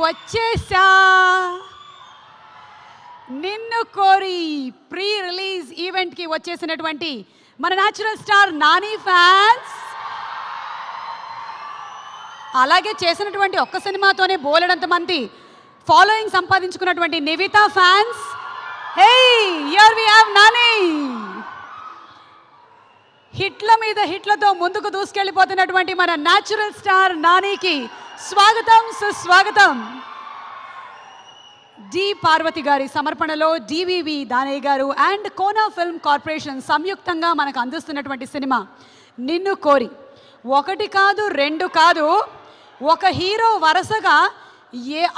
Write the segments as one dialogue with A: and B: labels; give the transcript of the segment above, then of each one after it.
A: వచ్చేసా నిన్ను కోరి ప్రీ రిలీజ్ ఈవెంట్కి వచ్చేసినటువంటి మన న్యాచురల్ స్టార్ నాని ఫ్యాన్స్, అలాగే చేసినటువంటి ఒక్క సినిమాతోనే బోలెడంత మంది ఫాలోయింగ్ సంపాదించుకున్నటువంటి Nivitha fans. Hey, here we have Nani. హిట్ల మీద హిట్లతో ముందుకు దూసుకెళ్ళిపోతున్నటువంటి మన న్యాచురల్ స్టార్ నానికి స్వాగతం, సుస్వాగతం. డి పార్వతి గారి సమర్పణలో డివివి దానయ్య గారు అండ్ కోనా ఫిల్మ్ కార్పొరేషన్ సంయుక్తంగా మనకు అందిస్తున్నటువంటి సినిమా నిన్ను కోరి. ఒకటి కాదు, రెండు కాదు, ఒక హీరో వరుసగా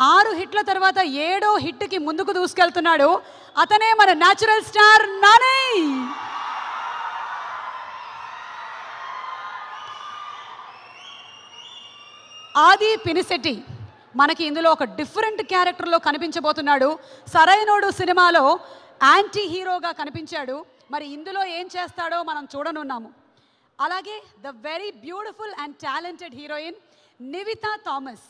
A: 6 హిట్ల తర్వాత 7వ హిట్కి ముందుకు దూసుకెళ్తున్నాడు. అతనే మన న్యాచురల్ స్టార్ నాని. ఆది పినిశెట్టి మనకి ఇందులో ఒక డిఫరెంట్ క్యారెక్టర్లో కనిపించబోతున్నాడు. సరైనోడు సినిమాలో యాంటీ హీరోగా కనిపించాడు. మరి ఇందులో ఏం చేస్తాడో మనం చూడనున్నాము. అలాగే the very beautiful and talented heroine Nivitha Thomas.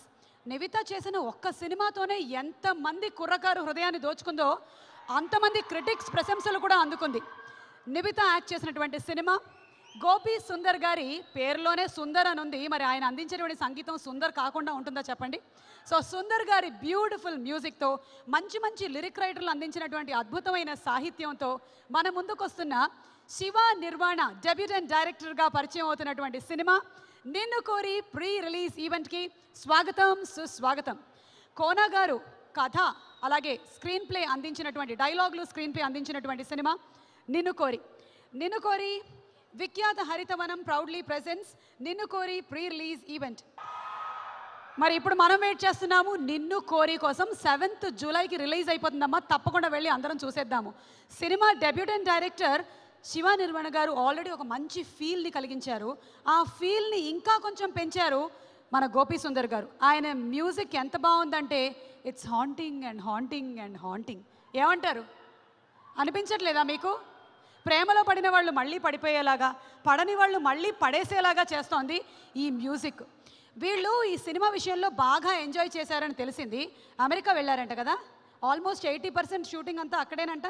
A: Nivitha చేసిన ఒక్క సినిమాతోనే ఎంతమంది కుర్రకారు హృదయాన్ని దోచుకుందో అంతమంది క్రిటిక్స్ ప్రశంసలు కూడా అందుకుంది. నివితా యాక్ట్ చేసినటువంటి సినిమా గోపి సుందర్ గారి పేరులోనే సుందర్ అని ఉంది. మరి ఆయన అందించేటువంటి సంగీతం సుందర్ కాకుండా ఉంటుందా చెప్పండి? సో సుందర్ గారి బ్యూటిఫుల్ మ్యూజిక్తో, మంచి మంచి లిరిక్ రైటర్లు అందించినటువంటి అద్భుతమైన సాహిత్యంతో మన ముందుకు వస్తున్న శివ నిర్వాణ డెబ్యూటెంట్ డైరెక్టర్గా పరిచయం అవుతున్నటువంటి సినిమా నిన్ను కోరి ప్రీ రిలీజ్ ఈవెంట్కి స్వాగతం, సుస్వాగతం. కోనా గారు కథ అలాగే స్క్రీన్ ప్లే అందించినటువంటి డైలాగులు స్క్రీన్ ప్లే అందించినటువంటి సినిమా నిన్ను కోరి. నిన్ను కోరి విఖ్యాత హరితవనం ప్రౌడ్లీ ప్రెజెన్స్ నిన్ను కోరి ప్రీ రిలీజ్ ఈవెంట్. మరి ఇప్పుడు మనం వెయిట్ చేస్తున్నాము నిన్ను కోరి కోసం. 7th జూలైకి release అయిపోతుందమ్మా. తప్పకుండా వెళ్ళి అందరం చూసేద్దాము. సినిమా డెబ్యూటెంట్ డైరెక్టర్ శివ నిర్వహణ గారు ఆల్రెడీ ఒక మంచి ఫీల్ని కలిగించారు. ఆ ఫీల్ని ఇంకా కొంచెం పెంచారు మన గోపి సుందర్ గారు. ఆయన మ్యూజిక్ ఎంత బాగుందంటే it's haunting and haunting and haunting. ఏమంటారు? అనిపించట్లేదా మీకు? ప్రేమలో పడిన వాళ్ళు మళ్ళీ పడిపోయేలాగా, పడని వాళ్ళు మళ్ళీ పడేసేలాగా చేస్తోంది ఈ మ్యూజిక్. వీళ్ళు ఈ సినిమా విషయంలో బాగా ఎంజాయ్ చేశారని తెలిసింది. అమెరికా వెళ్ళారంట కదా, ఆల్మోస్ట్ 80% షూటింగ్ అంతా అక్కడేనంట.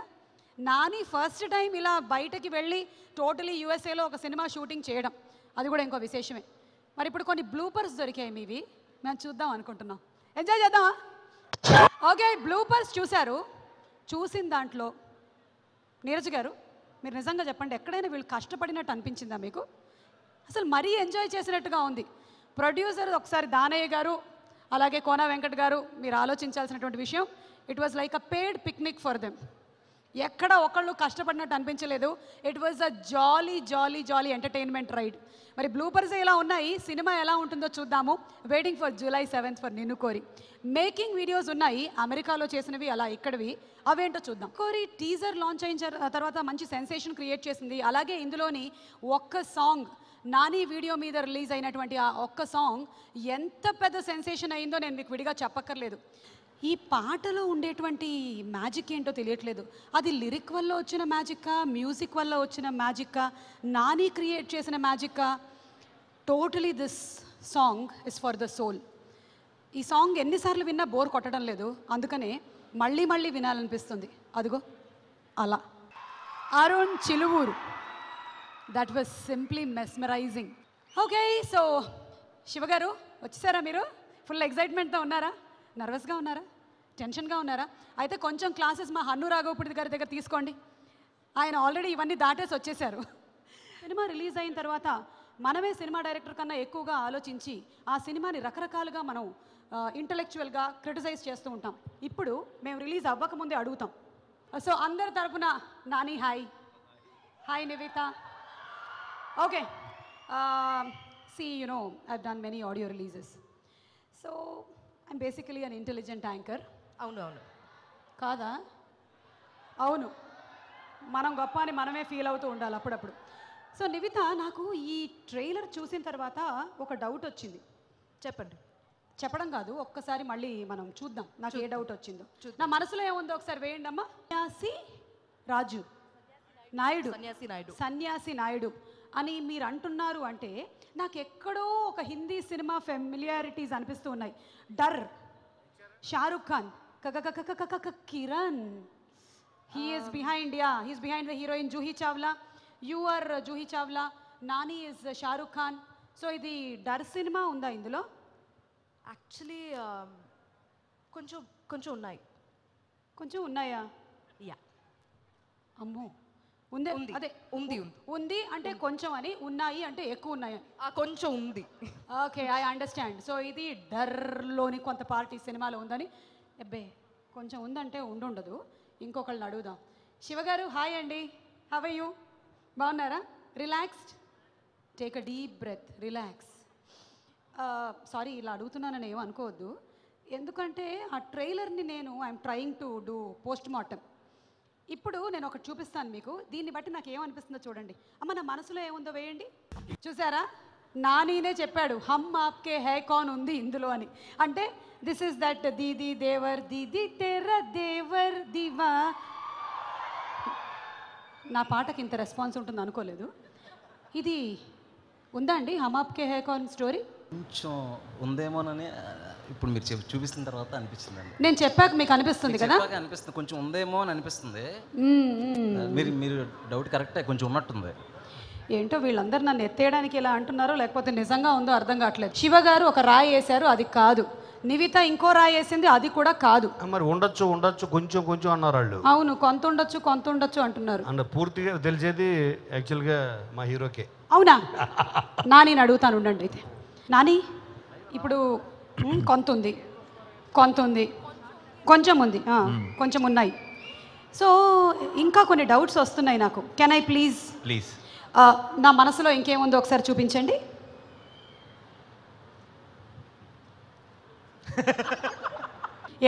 A: నాని ఫస్ట్ టైం ఇలా బయటకి వెళ్ళి టోటలీ యూఎస్ఏలో ఒక సినిమా షూటింగ్ చేయడం, అది కూడా ఇంకో విశేషమే. మరి ఇప్పుడు కొన్ని బ్లూపర్స్ దొరికాయి మీవి, మేము చూద్దాం అనుకుంటున్నాం. ఎంజాయ్ చేద్దామా? ఓకే, బ్లూపర్స్ చూశారు. చూసిన దాంట్లో నీరజ్ గారు మీరు నిజంగా చెప్పండి, ఎక్కడైనా వీళ్ళు కష్టపడినట్టు అనిపించిందా మీకు? అసలు మరీ ఎంజాయ్ చేసినట్టుగా ఉంది. ప్రొడ్యూసర్ ఒకసారి దానయ్య గారు అలాగే కోనా వెంకట్ గారు మీరు ఆలోచించాల్సినటువంటి విషయం, it was like a paid picnic for them. ఎక్కడ ఒకళ్ళు కష్టపడినట్టు అనిపించలేదు. It was a jolly jolly jolly entertainment ride. మరి బ్లూపర్స్ ఇలా ఉన్నాయి, సినిమా ఎలా ఉంటుందో చూద్దాము. Waiting for July 7th for నిన్ను కోరి. మేకింగ్ వీడియోస్ ఉన్నాయి, అమెరికాలో చేసినవి అలా ఇక్కడవి, అవేంటో చూద్దాం. కోరి టీజర్ లాంచ్ అయిన తర్వాత మంచి సెన్సేషన్ క్రియేట్ చేసింది. అలాగే ఇందులోని ఒక్క సాంగ్ నాని వీడియో మీద రిలీజ్ అయినటువంటి ఆ ఒక్క సాంగ్ ఎంత పెద్ద సెన్సేషన్ అయిందో నేను మీకు విడిగా చెప్పక్కర్లేదు. ఈ పాటలో ఉండేటువంటి మ్యాజిక్ ఏంటో తెలియట్లేదు. అది లిరిక్ వల్ల వచ్చిన మ్యాజిక్కా, మ్యూజిక్ వల్ల వచ్చిన మ్యాజిక్కా, నాని క్రియేట్ చేసిన మ్యాజిక్కా? Totally this song is for the soul. ఈ సాంగ్ ఎన్నిసార్లు విన్నా బోర్ కొట్టడం లేదు, అందుకనే మళ్ళీ మళ్ళీ వినాలనిపిస్తుంది. అదిగో అలా. Arun Chiluvuru, that was simply mesmerising. Okay, so శివగారు వచ్చేసారా? మీరు ఫుల్ ఎగ్జైట్మెంట్తో ఉన్నారా? నర్వస్గా ఉన్నారా? టెన్షన్గా ఉన్నారా? అయితే కొంచెం క్లాసెస్ మా హన్ను రాఘవపూడి గారి దగ్గర తీసుకోండి. ఆయన ఆల్రెడీ ఇవన్నీ దాటేసి వచ్చేసారు. సినిమా రిలీజ్ అయిన తర్వాత మనమే సినిమా డైరెక్టర్ కన్నా ఎక్కువగా ఆలోచించి ఆ సినిమాని రకరకాలుగా మనం ఇంటలెక్చువల్గా క్రిటిసైజ్ చేస్తూ ఉంటాం. ఇప్పుడు మేము రిలీజ్ అవ్వకముందే అడుగుతాం. సో అందరి తరపున Nani hi. Hi Nivitha. Okay, see, you know, I've done many audio releases. So, I'm basically an intelligent anchor.
B: అవును అవును
A: కాదా? అవును, మనం గొప్ప అని మనమే ఫీల్ అవుతూ ఉండాలి అప్పుడప్పుడు. సో నివిత, నాకు ఈ ట్రైలర్ చూసిన తర్వాత ఒక డౌట్ వచ్చింది.
B: చెప్పండి.
A: చెప్పడం కాదు, ఒక్కసారి మళ్ళీ మనం చూద్దాం నాకు ఏ డౌట్ వచ్చిందో. నా మనసులో ఏముందో ఒకసారి వేయండి అమ్మా. సన్యాసి నాయుడు అని మీరు అంటున్నారు అంటే నాకు ఎక్కడో ఒక హిందీ సినిమా ఫెమిలియారిటీస్ అనిపిస్తూ ఉన్నాయి. డర్ Shahrukh Khan Kiran. He is behind, yeah, he's behind the heroine Juhi Chawla. You are Juhi Chawla. Nani is Shah Rukh Khan. So ఇది డర్ సినిమా ఉందా ఇందులో?
B: యాక్చువల్లీ కొంచెం కొంచెం ఉన్నాయి.
A: కొంచెం ఉన్నాయా?
B: యా.
A: అమ్మో, ఉంది. అదే ఉంది ఉంది అంటే కొంచెం అని, ఉన్నాయి అంటే ఎక్కువ ఉన్నాయి.
B: కొంచెం ఉంది.
A: Okay, I understand. సో ఇది డర్లోని కొంత పార్టీ సినిమాలో ఉందని. అబ్బే, కొంచెం ఉందంటే ఉండదు. ఇంకొకళ్ళని అడుగుదాం. శివగారు, హాయ్ అండి, హవ్ ఆర్ యూ? బాగున్నారా? Relaxed? Take a deep breath, relax. Sorry ఇలా అడుగుతున్నానని ఏమో అనుకోవద్దు, ఎందుకంటే ఆ ట్రైలర్ని I'm trying to do post mortem. ఇప్పుడు నేను ఒకటి చూపిస్తాను మీకు, దీన్ని బట్టి నాకు ఏమనిపిస్తుందో చూడండి. అమ్మ, నా మనసులో ఏముందో వేయండి. చూసారా, నానీనే చెప్పాడు హమ్ ఆప్కే హై కాన్ ఉంది ఇందులో అని. అంటే దిస్ ఇస్ దట్ దీది దేవర్ దీది తెర దేవర్ దివా. నా పాటకి ఇంత రెస్పాన్స్ ఉంటుంది అనుకోలేదు. ఇది ఉందా అండి హమ్ ఆప్కే హై కాన్ స్టోరీ?
C: కొంచెం ఉందేమోనని ఇప్పుడు మీరు చూపిస్తున్న తర్వాత అనిపించింది.
A: నేను చెప్పాక మీకు అనిపిస్తుంది కదా?
C: అనిపిస్తుంది, కొంచెం ఉందేమో అని అనిపిస్తుంది. మీరు డౌట్ కరెక్టే, కొంచెం ఉన్నట్టుంది.
A: ఏంటో వీళ్ళందరూ నన్ను ఎత్తేయడానికి ఇలా అంటున్నారో లేకపోతే నిజంగా ఉందో అర్థం కావట్లేదు. శివగారు ఒక రాయి వేశారు, అది కాదు. నివిత ఇంకో రాయి వేసింది, అది కూడా కాదు.
D: మరి ఉండొచ్చు కొంచెం కొంచెం అన్నారు వాళ్ళు.
A: అవును, కొంత ఉండొచ్చు అంటున్నారు.
D: అంటే పూర్తిగా తెలిసేది యాక్చువల్గా మా హీరోకే.
A: అవునా? నాని అడుగుతాను ఉండండి. అయితే నాని, ఇప్పుడు కొంత ఉంది, కొంచెం ఉంది, కొంచెం ఉన్నాయి. సో ఇంకా కొన్ని డౌట్స్ వస్తున్నాయి నాకు. కెన్ ఐ ప్లీజ్ నా మనసులో ఇంకేముందో ఒకసారి చూపించండి.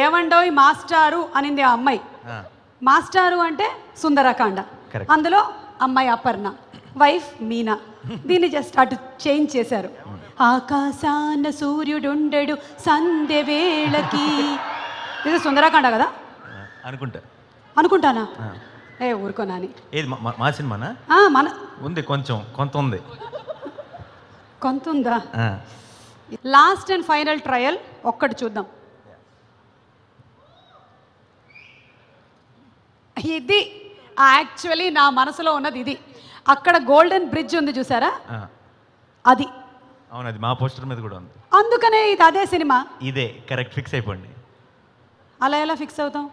A: ఏమండోయ్ మాస్టారు అనింది ఆ అమ్మాయి. మాస్టారు అంటే సుందరకాండ, అందులో అమ్మాయి అపర్ణ, వైఫ్ మీనా. దీన్ని జస్ట్ అటు చేంజ్ చేశారు. ఆకాశాన సూర్యుడుండెడు సంధ్య వేళకి. ఇది సుందరకాండ కదా అనుకుంటానా? ఏ ఊరుకోనాని.
E: ఏది మా సినిమానా?
A: మన
E: ఉంది, కొంత ఉంది.
A: కొంత ఉందా? లాస్ట్ అండ్ ఫైనల్ ట్రయల్ ఒక్కటి చూద్దాం. ఇది యాక్చువల్లీ నా మనసులో ఉన్నది ఇది. అక్కడ గోల్డెన్ బ్రిడ్జ్ ఉంది చూసారా, అది.
E: అవును, అది మా పోస్టర్ మీద కూడా ఉంది.
A: అందుకనే ఇది అదే సినిమా.
E: ఇదే కరెక్ట్, ఫిక్స్ అయిపోండి.
A: అలా ఎలా ఫిక్స్ అవుతాం?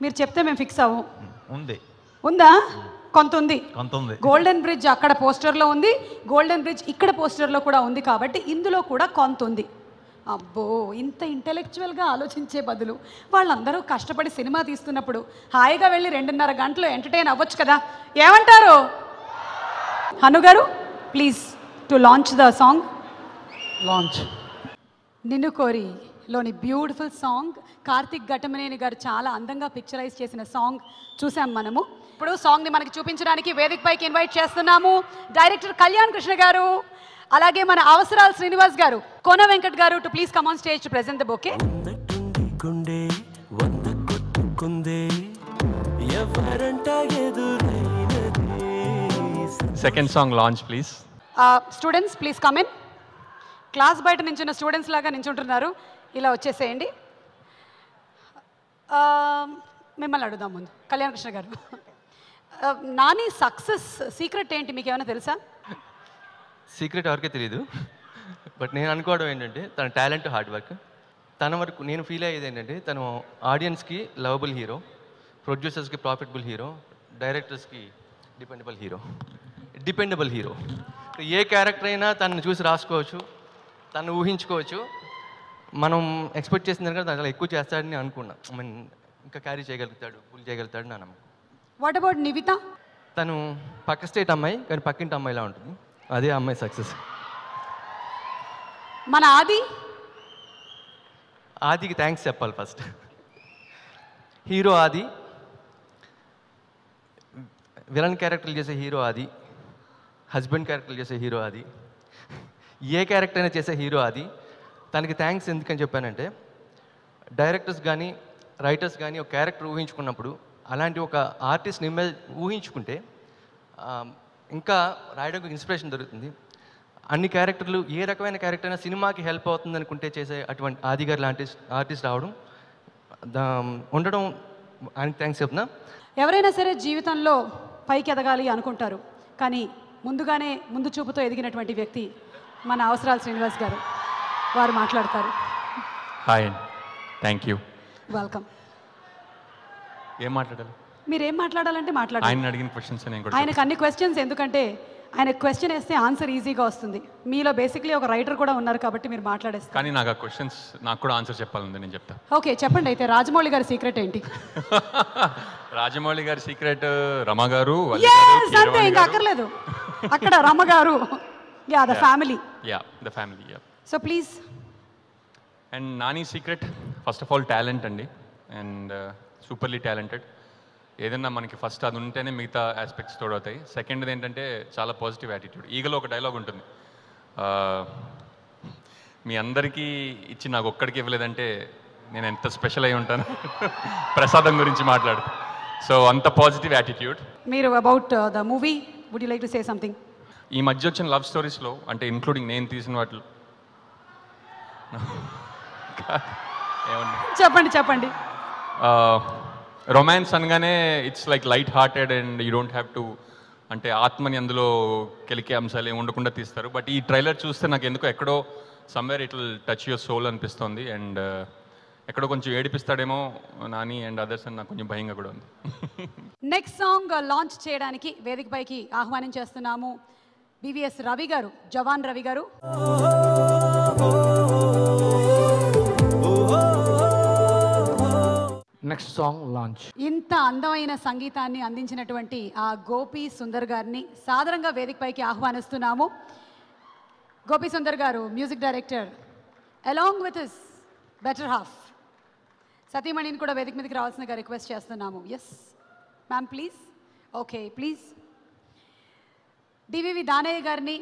A: మీరు చెప్తే మేము ఫిక్స్ అవ్వం. ఉందా? కొంత ఉంది. గోల్డెన్ బ్రిడ్జ్ అక్కడ పోస్టర్లో ఉంది, గోల్డెన్ బ్రిడ్జ్ ఇక్కడ పోస్టర్లో కూడా ఉంది, కాబట్టి ఇందులో కూడా కొంత ఉంది. అబ్బో, ఇంత ఇంటెలెక్చువల్గా ఆలోచించే బదులు వాళ్ళందరూ కష్టపడి సినిమా తీస్తున్నప్పుడు హాయిగా వెళ్ళి 2.5 గంటలు ఎంటర్టైన్ అవ్వచ్చు కదా. ఏమంటారు? హను గారు, please to launch the song. Launch. నిన్ను కోరిలోని బ్యూటిఫుల్ సాంగ్. కార్తిక్ ఘటమనేని గారు చాలా అందంగా పిక్చరైజ్ చేసిన సాంగ్ చూసాం మనము. ఇప్పుడు సాంగ్ని మనకి చూపించడానికి వేదిక పైకి ఇన్వైట్ చేస్తున్నాము డైరెక్టర్ కళ్యాణ్ కృష్ణ గారు, అలాగే మన అవసరాల శ్రీనివాస్ గారు, కోన వెంకట్ గారు to please come on stage to present the bouquet.
F: Second song launch please.
A: Students please come in. Class బయట నించున్న స్టూడెంట్స్ లాగా నించుంటున్నారు, ఇలా వచ్చేసేయండి. మిమ్మల్ని అడుగుదాం ముందు, కళ్యాణ్ కృష్ణ గారు. నాని సక్సెస్ సీక్రెట్ ఏంటి, మీకు ఏమైనా తెలుసా?
F: సీక్రెట్ ఎవరికే తెలియదు, బట్ నేను అనుకోవడం ఏంటంటే తన టాలెంట్, హార్డ్ వర్క్. తన వరకు నేను ఫీల్ అయ్యేది ఏంటంటే తను ఆడియన్స్కి లవబుల్ హీరో, ప్రొడ్యూసర్స్కి ప్రాఫిటబుల్ హీరో, డైరెక్టర్స్కి డిపెండబుల్ హీరో. ఏ క్యారెక్టర్ అయినా తనను చూసి రాసుకోవచ్చు, తను ఊహించుకోవచ్చు. మనం ఎక్స్పెక్ట్ చేసిన దానికంటే దాంట్లో ఎక్కువ చేస్తాడని అనుకున్నా. ఇంకా క్యారీ చేయగలుగుతాడు, పుల్ చేయగలుగుతాడు నా నమ్మకం.
A: What about Nivitha?
F: తను పక్క స్టేట్ అమ్మాయి కానీ పక్కింటి అమ్మాయిలా ఉంటుంది, అదే అమ్మాయి సక్సెస్.
A: మన
F: ఆదికి థ్యాంక్స్ చెప్పాలి ఫస్ట్. హీరో ఆది, విలన్ క్యారెక్టర్లు చేసే హీరో ఆది, హస్బెండ్ క్యారెక్టర్లు చేసే హీరో ఆది, ఏ క్యారెక్టర్ అయినా చేసే హీరో ఆది. తనకి థ్యాంక్స్ ఎందుకని చెప్పానంటే, డైరెక్టర్స్ కానీ రైటర్స్ కానీ ఒక క్యారెక్టర్ ఊహించుకున్నప్పుడు అలాంటి ఒక ఆర్టిస్ట్ని ఊహించుకుంటే ఇంకా రాయడానికి ఇన్స్పిరేషన్ దొరుకుతుంది. అన్ని క్యారెక్టర్లు ఏ రకమైన క్యారెక్టర్ అయినా సినిమాకి హెల్ప్ అవుతుంది అనుకుంటే చేసే అటువంటి ఆది గారు లాంటి ఆర్టిస్ట్ రావడం ఉండడం ఆయనకి థ్యాంక్స్ చెప్తున్నా.
A: ఎవరైనా సరే జీవితంలో పైకి ఎదగాలి అనుకుంటారు, కానీ ముందు చూపుతో ఎదిగినటువంటి వ్యక్తి మన అవసరాల శ్రీనివాస్ గారు. వారు మాట్లాడతారు.
G: హాయ్ అండి, థ్యాంక్ యూ.
A: వెల్కమ్.
G: ఏం మాట్లాడాలి?
A: మీరు ఏం మాట్లాడాలంటే మాట్లాడాలి.
G: ఆయన అడిగిన క్వశ్చన్స్ నేను కూడా
A: ఆయనకు అన్ని క్వశ్చన్స్, ఎందుకంటే ఆయన క్వశ్చన్ వేస్తే ఆన్సర్ ఈజీగా వస్తుంది. మీలో బేసిక్లీ ఒక రైటర్ కూడా ఉన్నారు కాబట్టి మీరు మాట్లాడేస్తారు.
G: కానీ నాకు ఆ క్వశ్చన్స్ నాకు కూడా ఆన్సర్ చెప్పాలండి, నేను చెప్తా.
A: ఓకే, చెప్పండి. అయితే రాజమౌళి గారి సీక్రెట్ ఏంటి?
G: రాజమౌళి గారి సీక్రెట్ రమ గారు,
A: అంతే, ఇంకా అక్కర్లేదు. అక్కడ రమ గారు, yeah the family.
G: Yeah the family, yeah.
A: So please.
G: And Nani secret first of all talent అండి, అండ్ సూపర్లీ టాలెంటెడ్. ఏదన్నా మనకి ఫస్ట్ అది ఉంటేనే మిగతా ఆస్పెక్ట్స్ తోడవుతాయి. సెకండ్ది ఏంటంటే చాలా పాజిటివ్ యాటిట్యూడ్. ఈగలో ఒక డైలాగ్ ఉంటుంది, మీ అందరికీ ఇచ్చి నాకు ఒక్కడికి ఇవ్వలేదంటే నేను ఎంత స్పెషల్ అయి ఉంటాను. ప్రసాదం గురించి మాట్లాడు. సో అంత పాజిటివ్ యాటిట్యూడ్.
A: మీరు about the movie would you like to say something?
G: ఈ మధ్య వచ్చిన లవ్ స్టోరీస్లో, అంటే ఇంక్లూడింగ్ నేను తీసిన వాటిలో
A: చెప్పండి చెప్పండి.
G: రొమాన్స్ అనగానే it's like light hearted and you don't have to, అంటే ఆత్మని అందులో కెలికే అంశాలు ఏమి ఉండకుండా తీస్తారు. బట్ ఈ ట్రైలర్ చూస్తే నాకు ఎందుకో ఎక్కడో somewhere it will touch your soul అనిపిస్తుంది. అండ్ ఎక్కడో కొంచెం ఏడిపిస్తాడేమో నాని అండ్ అదర్స్ అని నాకు కొంచెం భయంగా కూడా ఉంది.
A: నెక్స్ట్ సాంగ్ లాంచ్ చేయడానికి వేదికపైకి ఆహ్వానించేస్తున్నాము బివిఎస్ రవి గారు, జవాన్ రవి గారు.
H: Next song launch.
A: ఇంత అందమైన సంగీతాన్ని అందించినటువంటి ఆ గోపి సుందర్ గారిని సాదరంగా వేదికపైకి ఆహ్వానిస్తున్నాము. గోపి సుందర్ గారు music director, along with his better half సతీమణిని కూడా వేదిక మీదకి రావాల్సిందిగా రిక్వెస్ట్ చేస్తున్నాము. Yes ma'am, please. Okay, please. DVV Danayya గారిని,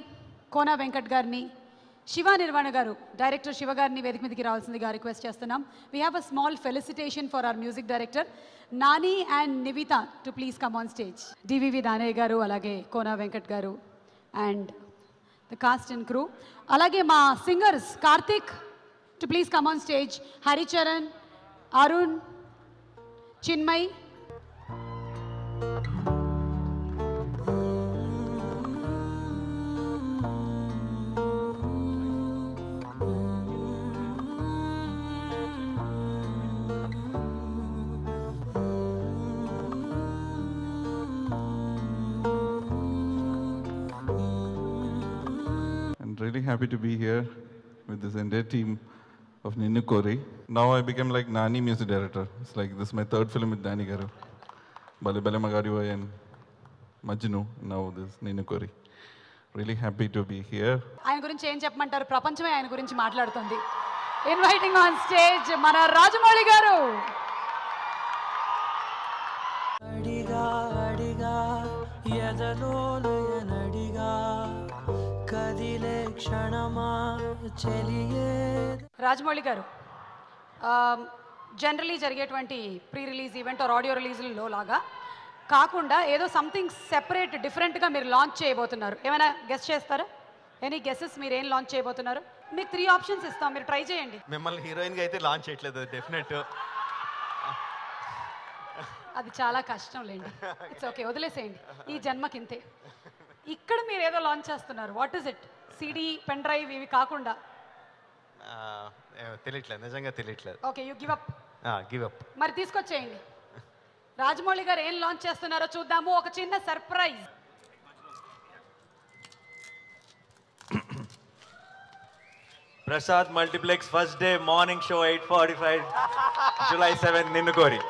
A: కోన వెంకట్ గారిని, శివ నిర్వాణ గారు, డైరెక్టర్ శివ గారిని వేదిక మీదకి రావాల్సిందిగా రిక్వెస్ట్ చేస్తున్నాం. We have a small felicitation for hour music director Nani and Nivitha to please come on stage. DVV Danayya గారు, అలాగే కోన వెంకట్ గారు and the cost and crew, అలాగే మా singers Karthik to please come on stage, Haricharan, Arun, Chinmay.
I: Really happy to be here with this entire team of Ninnu Kori. Now I became like Nani music director. It's like this is my third film with Nani Garu. Bale Bale Magadiva and Majnu. Now this Ninnu Kori. Really happy to be here.
A: ఆయన గురించి ఏం చెప్పమంటారు? ప్రపంచమే ఆయన గురించి మాట్లాడుతుంది. Inviting on stage మన రాజమౌళి గారు.
J: అడిగా అడిగా ఎదలోలయనడిగా కదిలే క్షణమా చెలియే.
A: రాజమౌళి గారు, జనరలీ జరిగేటువంటి pre release event or audio రిలీజ్లో లాగా కాకుండా ఏదో సంథింగ్ సెపరేట్ డిఫరెంట్గా మీరు లాంచ్ చేయబోతున్నారు. ఏమైనా గెస్ చేస్తారా? Any guesses? మీరు ఏం లాంచ్ చేయబోతున్నారు? మీకు 3 ఆప్షన్స్ ఇస్తాం, మీరు ట్రై చేయండి.
E: మిమ్మల్ని హీరోయిన్గా అయితే లాంచ్ చేయట్లేదు, డెఫినెట్.
A: అది చాలా కష్టం లేండి. ఇట్స్ ఓకే, వదిలేసేయండి. ఈ జన్మకింతే. ఇక్కడ మీరు ఏదో లాంచ్ చేస్తున్నారు. What is it? CD, pen drive ఇవి కాకుండా?
E: తెలియట్లేదు, నిజంగా తెలియట్లేదు.
A: Okay, you give up.
E: Give up.
A: మరి తీసుకొచ్చేయండి. రాజమౌళి గారు ఏం లాంచ్ చేస్తున్నారో చూద్దాము. ఒక చిన్న surprise.
E: Prasad multiplex first day morning show 8:45 July 7 నిన్ను కోరి.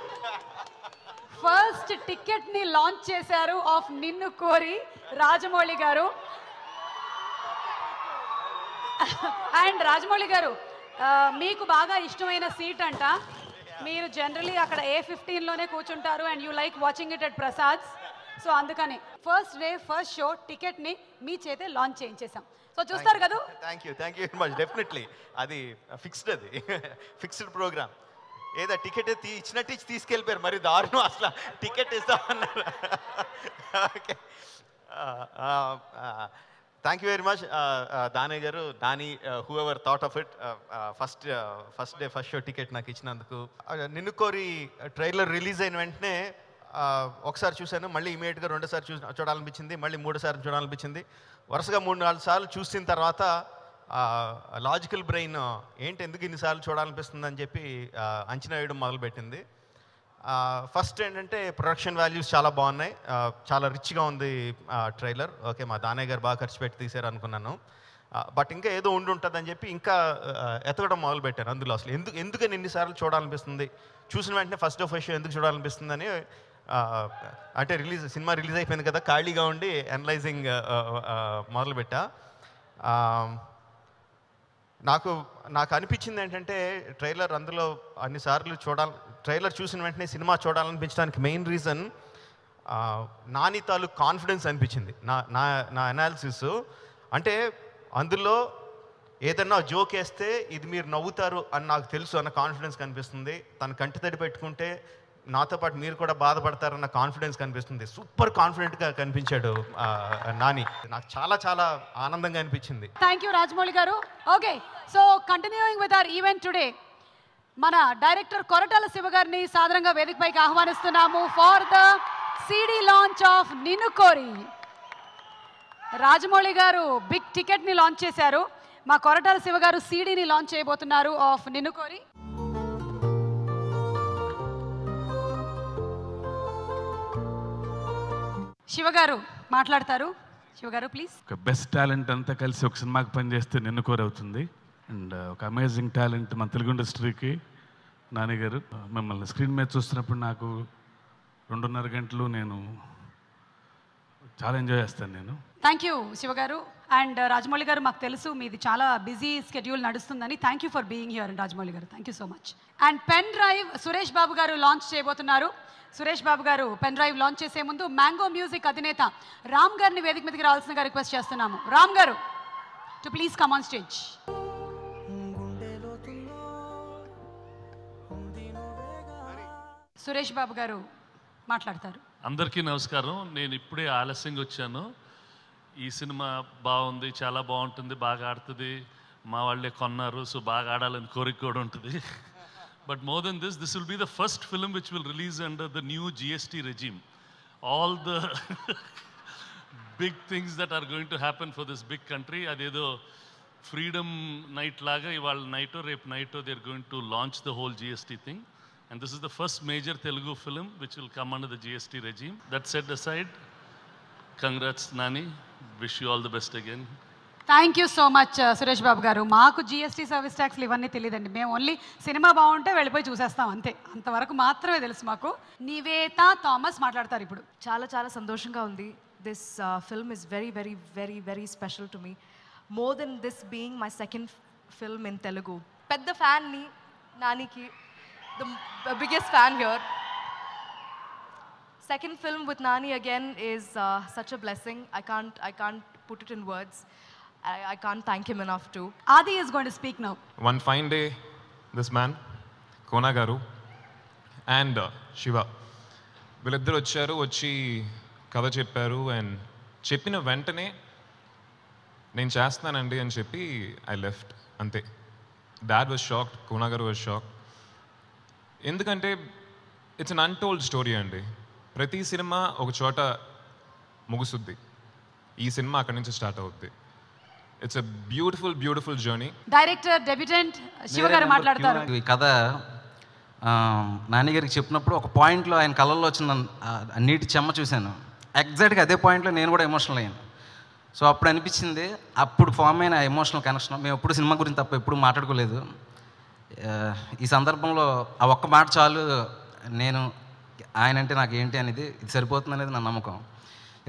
A: ఫస్ట్ టికెట్ ని లాంచ్ చేశారు ఆఫ్ నిన్ను కోరి రాజమౌళి గారు. అండ్ రాజమౌళి గారు, మీకు బాగా ఇష్టమైన సీట్ అంట. మీరు జనరలీ అక్కడ A15లోనే కూర్చుంటారు and you like watching it at Prasad's. So అందుకని ఫస్ట్ డే ఫస్ట్ షో టికెట్ని మీ చేతే లాంచ్ చేయించేసాం. సో చూస్తారు కదా.
E: Thank you very much. Definitely అది ఫిక్స్డ్, అది ఫిక్స్డ్ ప్రోగ్రామ్. ఏదో టికెట్ ఇచ్చినట్టు ఇచ్చి తీసుకెళ్ళిపోయారు, మరి దారుణం. అసలు టికెట్ ఇస్తామన్నారు. Okay, thank you very much Danayya గారు, దాని who ever thought of it. First day first show ticket నాకు ఇచ్చినందుకు. నిన్ను కోరి ట్రైలర్ రిలీజ్ అయిన వెంటనే ఒకసారి చూశాను, మళ్ళీ ఇమీడియట్గా రెండోసారి చూడాలనిపించింది, మళ్ళీ మూడోసారి చూడాలనిపించింది. వరుసగా 3-4 సార్లు చూసిన తర్వాత లాజికల్ బ్రెయిన్ ఏంటి ఎందుకు ఇన్నిసార్లు చూడాలనిపిస్తుంది అని చెప్పి అంచనా వేయడం మొదలుపెట్టింది. ఫస్ట్ ఏంటంటే ప్రొడక్షన్ వాల్యూస్ చాలా బాగున్నాయి, చాలా రిచ్గా ఉంది ట్రైలర్. ఓకే, మా దానయ్య గారు బాగా ఖర్చు పెట్టి తీశారు అనుకున్నాను. బట్ ఇంకా ఏదో ఉంటుందని చెప్పి ఇంకా ఎతకడం మొదలుపెట్టాను అందులో. అసలు ఎందుకని ఎన్నిసార్లు చూడాలనిపిస్తుంది, చూసిన వెంటనే ఫస్ట్ డే ఫస్ట్ షో ఎందుకు చూడాలనిపిస్తుందని, అంటే సినిమా రిలీజ్ అయిపోయింది కదా, ఖాళీగా ఉండి అనలైజింగ్ మొదలుపెట్టా. నాకు అనిపించింది ఏంటంటే ట్రైలర్ అందులో అన్నిసార్లు ట్రైలర్ చూసిన వెంటనే సినిమా చూడాలనిపించడానికి మెయిన్ రీజన్ నాని తాలూకు కాన్ఫిడెన్స్ అనిపించింది నా అనాలిసిస్. అంటే అందులో ఏదన్నా జోక్ వేస్తే ఇది మీరు నవ్వుతారు అని నాకు తెలుసు అన్న కాన్ఫిడెన్స్ కనిపిస్తుంది. తను కంటి తడి పెట్టుకుంటే నాతో పాటు మీరు కూడా బాధపడతారన్న కాన్ఫిడెన్స్ కనిపిస్తుంది. సూపర్ కాన్ఫిడెంట్గా కనిపించాడు నాని. నాకు చాలా చాలా ఆనందంగా అనిపించింది.
A: థ్యాంక్ యూ రాజమౌళి గారు. Okay, so continuing with our event today, మన డైరెక్టర్ కొరటాల శివ గారిని సాదరంగా వేదికపైకి ఆహ్వానిస్తున్నాము for the CD launch of Ninnu Kori. Rajamouli గారు బిగ్ టికెట్ని లాంచ్ చేశారు, మా కొరటాల శివ గారు సిడిని లాంచ్ చేయబోతున్నారు ఆఫ్ నిన్ను కోరి. శివ గారు మాట్లాడతారు. శివ గారు ప్లీజ్.
H: ఒక బెస్ట్ టాలెంట్ అంతా కలిసి ఒక సినిమాకి పనిచేస్తే నిన్ను కోరి అవుతుంది. అండ్ ఒక అమేజింగ్ టాలెంట్ మన తెలుగు ఇండస్ట్రీకి నాని గారు. మిమ్మల్ని స్క్రీన్ మీద చూస్తున్నప్పుడు నాకు 2.5 గంటలు నేను చాలా ఎంజాయ్ చేస్తాను నేను.
A: థ్యాంక్ యూ శివ గారు. అండ్ రాజమౌళి గారు, మాకు తెలుసు మీది చాలా బిజీ స్కెడ్యూల్ నడుస్తుందని. Thank you for being here Rajamouli గారు, thank you so much. And pen drive Suresh Babu గారు లాంచ్ చేయబోతున్నారు. సురేష్ బాబు గారు పెన్ డ్రైవ్ లాంచ్ చేసే ముందు మ్యాంగో మ్యూజిక్ అధినేత రామ్ గారిని వేదిక మీదకి రావాల్సిందిగా రిక్వెస్ట్ చేస్తున్నాము. రామ్ గారు to please come on stage. Suresh Babu గారు మాట్లాడతారు.
K: అందరికీ నమస్కారం. నేను ఇప్పుడే ఆలస్యంగా వచ్చాను. ఈ సినిమా బాగుంది, చాలా బాగుంటుంది, బాగా ఆడుతుంది, మా వాళ్ళే కొన్నారు, సో బాగా ఆడాలని కోరిక కూడా ఉంటుంది. But more than this, this will be the first film which will release under the new GST regime. All the big things that are going to happen for this big country, adedo freedom night laga ival nighto rep nighto they're going to launch the whole GST thing, and this is the first major Telugu film which will come under the GST regime. That set aside, congrats Nani, wish you all the best again.
A: Thank you so much Suresh Babu గారు. మాకు GST service ట్యాక్స్లు ఇవన్నీ తెలియదండి, మేము only cinema బాగుంటే వెళ్ళిపోయి చూసేస్తాం అంతే, అంతవరకు మాత్రమే తెలుసు మాకు. నివేత థామస్ మాట్లాడతారు ఇప్పుడు.
B: చాలా చాలా సంతోషంగా ఉంది. This film is very very very very special to me, more than this being my second film in Telugu. పెద్ద ఫ్యాన్ని నానికి, the biggest fan here. Second film with Nani again is such a blessing. I can't put it in words. I can't thank him enough too.
A: Adi is going to speak now.
L: One fine day, this man, Kona Garu, and Shiva, వీళ్ళిద్దరు వచ్చారు, వచ్చి కథ చెప్పారు. And చెప్పిన వెంటనే నేను చేస్తానండి అని చెప్పి ఐ లెఫ్ట్ అంతే. డాడ్ వాజ్ షాక్డ్, కోనా గారు వాజ్ షాక్డ్. ఎందుకంటే ఇట్స్ అన్ అన్టోల్డ్ స్టోరీ అండి. ప్రతి సినిమా ఒక చోట ముగుసుద్ది, ఈ సినిమా అక్కడి నుంచి స్టార్ట్ అవుద్ది. It's a beautiful beautiful journey.
A: Director debutante Shiva గారు మాట్లాడతారు.
C: ఈ కథ నాని గారికి చెప్పినప్పుడు ఒక పాయింట్లో ఆయన కళ్ళల్లో వచ్చిన నీటి చెమ్మ చూశాను. ఎగ్జాక్ట్గా అదే పాయింట్లో నేను కూడా ఎమోషనల్ అయ్యాను. సో అప్పుడు అనిపించింది, అప్పుడు ఫామ్ అయిన ఎమోషనల్ కనెక్షన్. మేము ఎప్పుడు సినిమా గురించి తప్ప ఎప్పుడు మాట్లాడుకోలేదు. ఈ సందర్భంలో ఆ ఒక్క మాట చాలు, నేను ఆయన అంటే నాకు ఏంటి అనేది ఇది సరిపోతుంది అనేది నా నమ్మకం.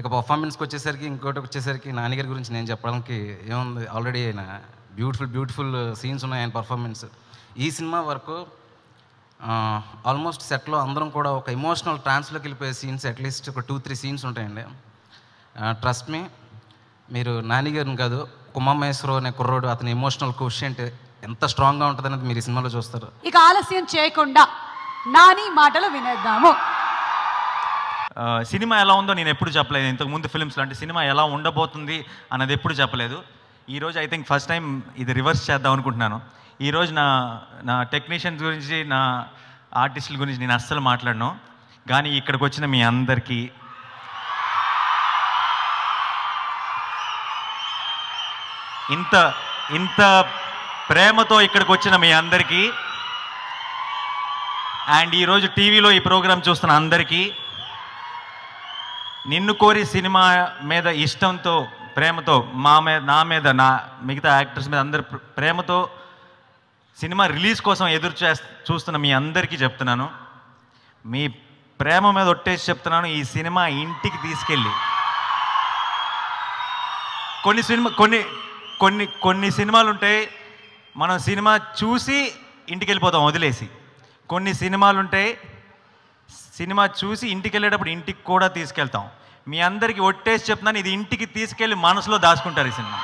C: ఇక పర్ఫార్మెన్స్కి వచ్చేసరికి, ఇంకోటి వచ్చేసరికి నాన్నగారి గురించి నేను చెప్పడానికి ఏముంది, ఆల్రెడీ ఆయన బ్యూటిఫుల్ సీన్స్ ఉన్నాయి ఆయన పర్ఫార్మెన్స్. ఈ సినిమా వరకు ఆల్మోస్ట్ సెట్లో అందరం కూడా ఒక ఎమోషనల్ ట్రాన్స్లోకి వెళ్ళిపోయే సీన్స్ అట్లీస్ట్ ఒక 2-3 సీన్స్ ఉంటాయండి. ట్రస్ట్ మీ, మీరు నాన్నగారిని కాదు, కుమ్మమేశ్వరరావు అనే కుర్రోడు, అతని ఎమోషనల్ కోషెంట్ ఎంత స్ట్రాంగ్గా ఉంటుంది అనేది మీరు ఈ సినిమాలో చూస్తారు.
A: ఇక ఆలస్యం చేయకుండా నాని మాటలు వినేద్దాము.
M: సినిమా ఎలా ఉందో నేను ఎప్పుడు చెప్పలేదు. ఇంతకుముందు ఫిల్మ్స్లో అంటే సినిమా ఎలా ఉండబోతుంది అన్నది ఎప్పుడు చెప్పలేదు. ఈరోజు ఐ థింక్ ఫస్ట్ టైం ఇది రివర్స్ చేద్దాం అనుకుంటున్నాను. ఈరోజు నా టెక్నీషియన్స్ గురించి, నా ఆర్టిస్టుల గురించి నేను అస్సలు మాట్లాడను. కానీ ఇక్కడికి వచ్చిన మీ అందరికీ, ఇంత ప్రేమతో ఇక్కడికి వచ్చిన మీ అందరికీ, అండ్ ఈరోజు టీవీలో ఈ ప్రోగ్రాం చూస్తున్న అందరికీ, నిన్ను కోరి సినిమా మీద ఇష్టంతో, ప్రేమతో నా మీద నా మిగతా యాక్టర్స్ మీద అందరి ప్రేమతో సినిమా రిలీజ్ కోసం చూస్తున్న మీ అందరికీ చెప్తున్నాను, మీ ప్రేమ మీద ఒట్టేసి చెప్తున్నాను, ఈ సినిమా ఇంటికి తీసుకెళ్ళి కొన్ని సినిమాలు ఉంటాయి, మనం సినిమా చూసి ఇంటికి వెళ్ళిపోతాం వదిలేసి. కొన్ని సినిమాలు ఉంటాయి, సినిమా చూసి ఇంటికి వెళ్ళేటప్పుడు ఇంటికి కూడా తీసుకెళ్తాం. మీ అందరికీ ఒట్టేసి చెప్తున్నాను, ఇది ఇంటికి తీసుకెళ్ళి మనసులో దాచుకుంటారు ఈ సినిమా.